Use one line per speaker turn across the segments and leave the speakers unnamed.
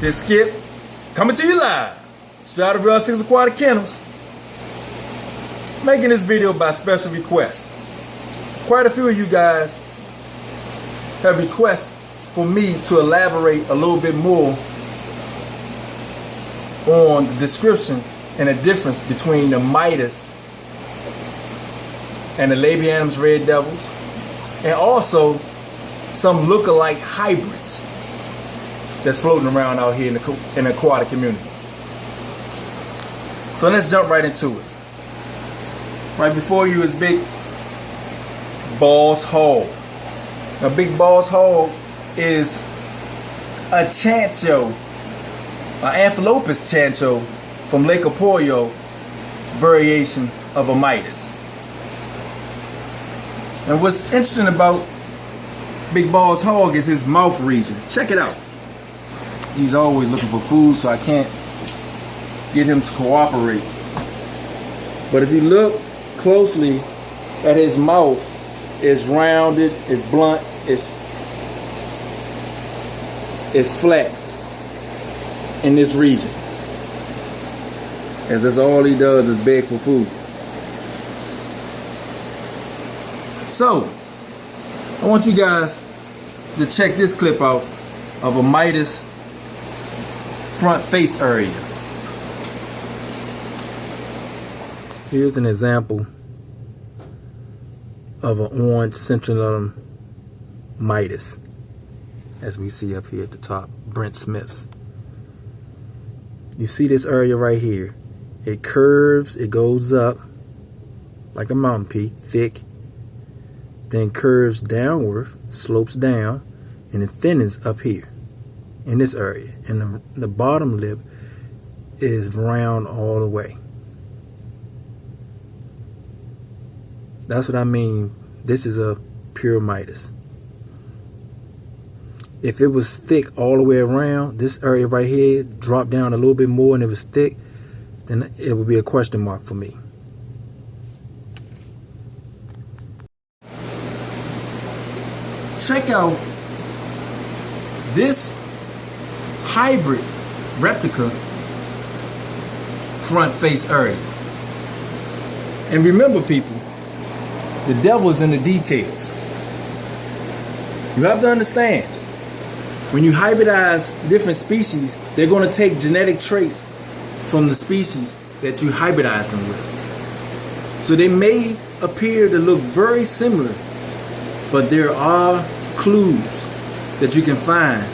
This skip coming to you live, straight out of Real 6 Aquatic Kennels. Making this video by special request. Quite a few of you guys have requested for me to elaborate a little bit more on the description and the difference between the Midas and the Labianum's red devils, and also some look-alike hybrids that's floating around out here in the aquatic community. So let's jump right into it. Right before you is Big Balls Hog. Now, Big Balls Hog is a chancho, an Amphilophus chancho from Lake Apoyo variation of a Midas. And what's interesting about Big Balls Hog is his mouth region. Check it out. He's always looking for food, so I can't get him to cooperate. But if you look closely at his mouth, it's rounded, it's blunt, it's flat in this region, as that's all he does is beg for food. So I want you guys to check this clip out of a Midas front face area. Here's an example of an orange central Midas, as we see up here at the top, Brent Smith's. You see this area right here. It curves, it goes up like a mountain peak, thick, then curves downward, slopes down, and it thinnens up here in this area. And the bottom lip is round all the way. That's what I mean. This is a pure Midas. If it was thick all the way around, this area right here dropped down a little bit more and it was thick, then it would be a question mark for me. Check out this hybrid replica front face area. And remember, people, the devil is in the details. You have to understand, when you hybridize different species, they're going to take genetic traits from the species that you hybridize them with. So they may appear to look very similar, but there are clues that you can find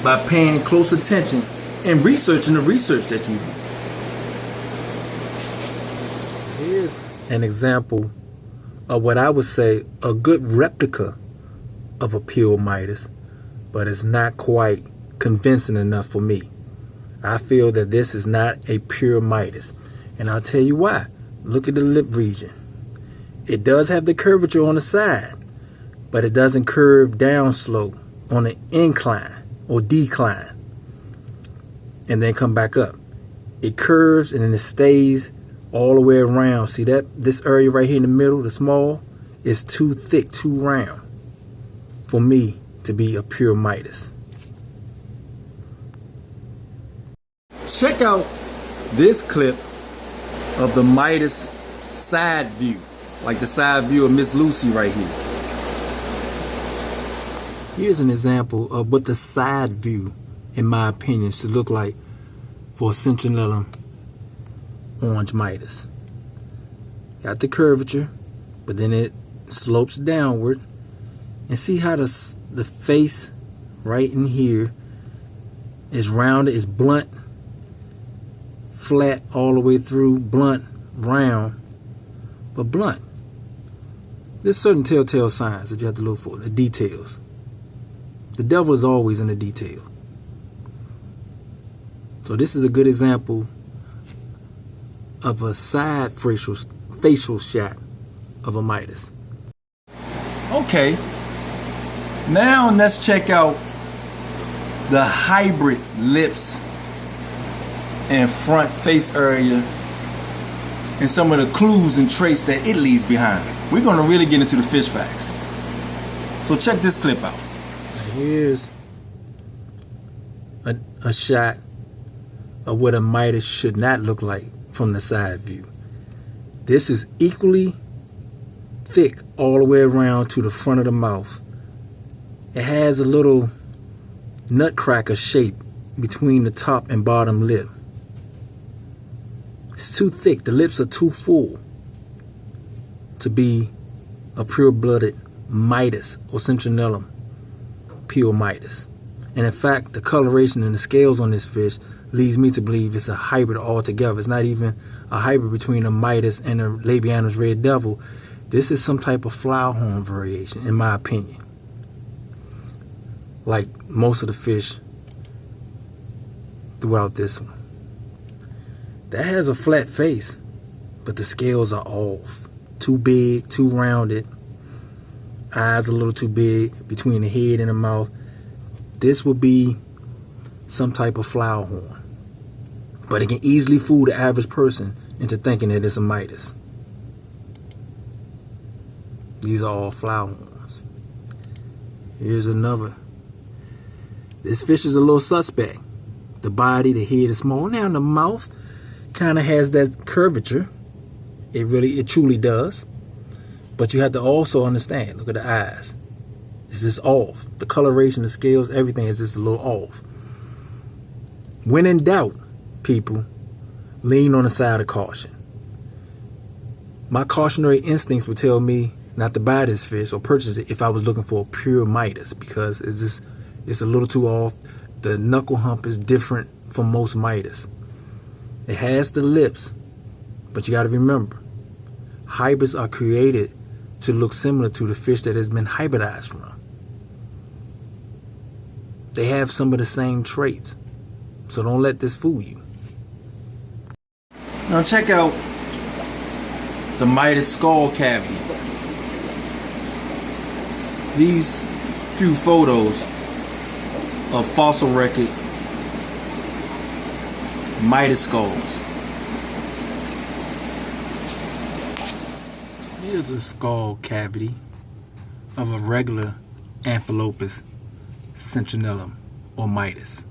by paying close attention and researching the research that you do. Here's an example of what I would say a good replica of a pure Midas, but it's not quite convincing enough for me. I feel that this is not a pure Midas, and I'll tell you why. Look at the lip region. It does have the curvature on the side, but it doesn't curve down slow on an incline or decline and then come back up. It curves and then it stays all the way around. See that? This area right here in the middle, the small, is too thick, too round for me to be a pure Midas. Check out this clip of the Midas side view, like the side view of Miss Lucy right here. Here's an example of what the side view, in my opinion, should look like for a Central orange Midas. Got the curvature, but then it slopes downward. And see how the face right in here is rounded, is blunt, flat all the way through, blunt, round, but blunt. There's certain telltale signs that you have to look for, the details. The devil is always in the detail. So this is a good example of a side facial shot of a Midas. Okay. Now let's check out the hybrid lips and front face area and some of the clues and traits that it leaves behind. We're going to really get into the fish facts. So check this clip out. Here's a shot of what a Midas should not look like from the side view. This is equally thick all the way around to the front of the mouth. It has a little nutcracker shape between the top and bottom lip. It's too thick. The lips are too full to be a pure-blooded Midas or Citrinellum pure Midas. And in fact, the coloration and the scales on this fish leads me to believe it's a hybrid altogether. It's not even a hybrid between a Midas and a Labianus red devil. This is some type of Flowerhorn variation, in my opinion. Like most of the fish throughout this one. That has a flat face, but the scales are off. Too big, too rounded. Eyes a little too big between the head and the mouth. This would be some type of Flowerhorn. But it can easily fool the average person into thinking that it's a Midas. These are all Flowerhorns. Here's another. This fish is a little suspect. The body, the head is small. Now the mouth kind of has that curvature. It truly does. But you have to also understand, look at the eyes. It's just off. The coloration, the scales, everything is just a little off. When in doubt, people, lean on the side of caution. My cautionary instincts would tell me not to buy this fish or purchase it if I was looking for a pure Midas, because it's a little too off. The knuckle hump is different from most Midas. It has the lips, but you got to remember, hybrids are created to look similar to the fish that has been hybridized from. They have some of the same traits, so don't let this fool you. Now check out the Midas skull cavity. These few photos of fossil record Midas skulls. Here's a skull cavity of a regular Amphilophus Citrinellum or Midas.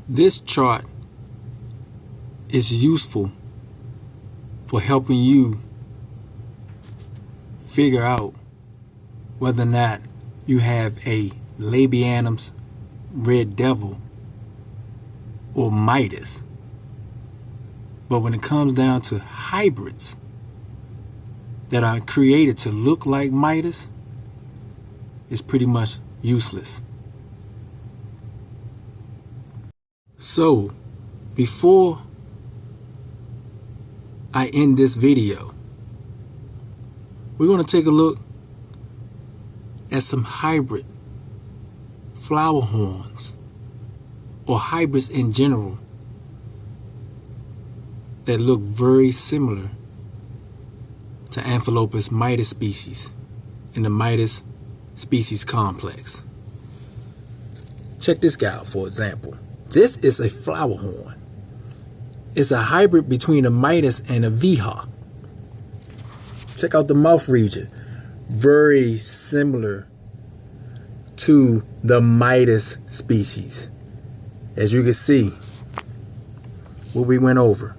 This chart is useful for helping you figure out whether or not you have a Labianus red devil or Midas. But when it comes down to hybrids that are created to look like Midas, it's pretty much useless. So, before I end this video, we're going to take a look at some hybrid Flowerhorns or hybrids in general that look very similar to Amphilophus Midas species in the Midas species complex. Check this guy out, for example. This is a Flowerhorn. It's a hybrid between a Midas and a Viha. Check out the mouth region. Very similar to the Midas species. As you can see, what we went over.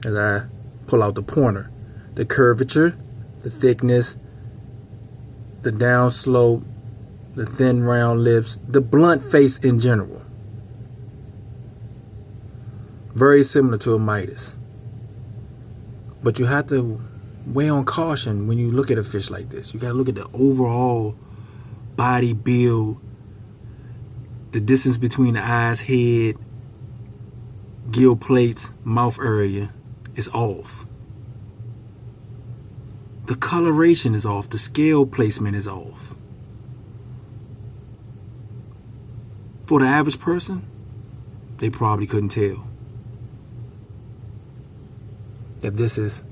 As I pull out the pointer. The curvature, the thickness, the down slope, the thin round lips, the blunt face in general. Very similar to a Midas. But you have to weigh on caution when you look at a fish like this. You got to look at the overall body build, the distance between the eyes, head, gill plates, mouth area is off. The coloration is off. The scale placement is off. For the average person, they probably couldn't tell that this is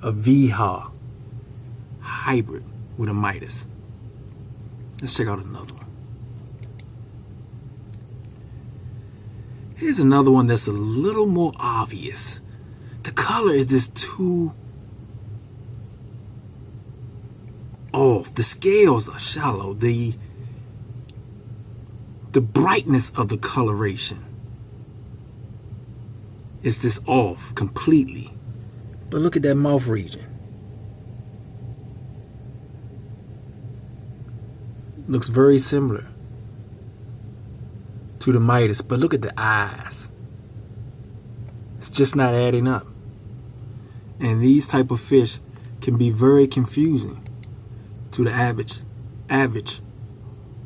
a VHA hybrid with a Midas. Let's check out another one. Here's another one that's a little more obvious. The color is just too off. The scales are shallow. The brightness of the coloration is just off completely. But look at that mouth region. Looks very similar to the Midas, but look at the eyes. It's just not adding up. And these type of fish can be very confusing to the average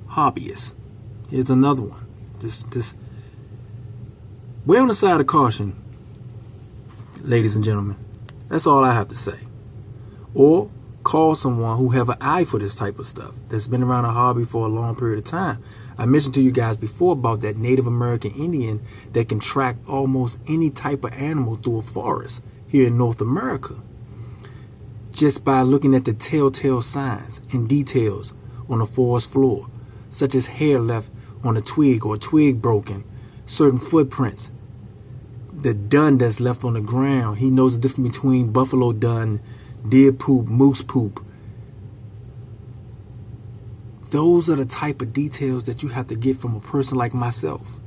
hobbyist. Here's another one. This we're on the side of caution, ladies and gentlemen. That's all I have to say. Or call someone who have an eye for this type of stuff, that's been around a hobby for a long period of time. I mentioned to you guys before about that Native American Indian that can track almost any type of animal through a forest here in North America, just by looking at the telltale signs and details on the forest floor, such as hair left on a twig or a twig broken, certain footprints, the dung that's left on the ground. He knows the difference between buffalo dung, deer poop, moose poop. Those are the type of details that you have to get from a person like myself.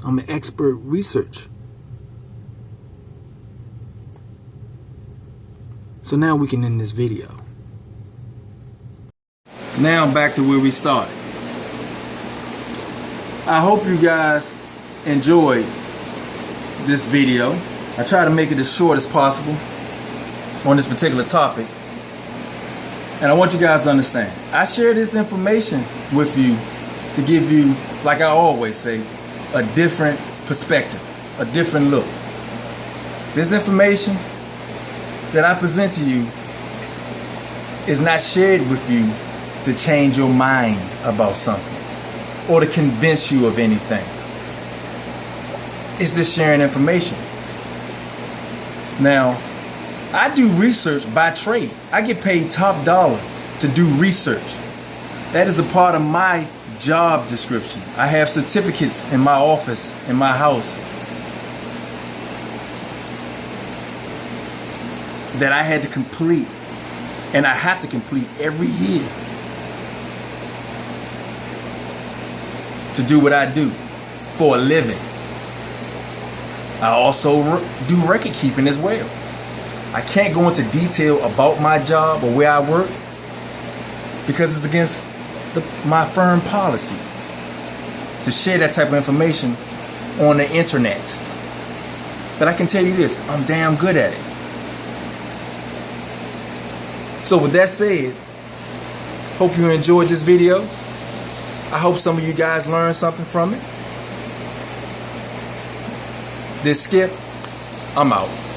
I'm an expert researcher. So now we can end this video. Now back to where we started. I hope you guys enjoyed this video. I try to make it as short as possible on this particular topic. And I want you guys to understand, I share this information with you to give you, like I always say, a different perspective, a different look. This information that I present to you is not shared with you to change your mind about something or to convince you of anything. It's just sharing information. Now, I do research by trade. I get paid top dollar to do research. That is a part of my job description. I have certificates in my office, in my house, that I had to complete, and I have to complete every year to do what I do for a living. I also do record keeping as well. I can't go into detail about my job or where I work because it's against my firm policy to share that type of information on the internet. But I can tell you this, I'm damn good at it. So with that said, hope you enjoyed this video. I hope some of you guys learned something from it. This Skip, I'm out.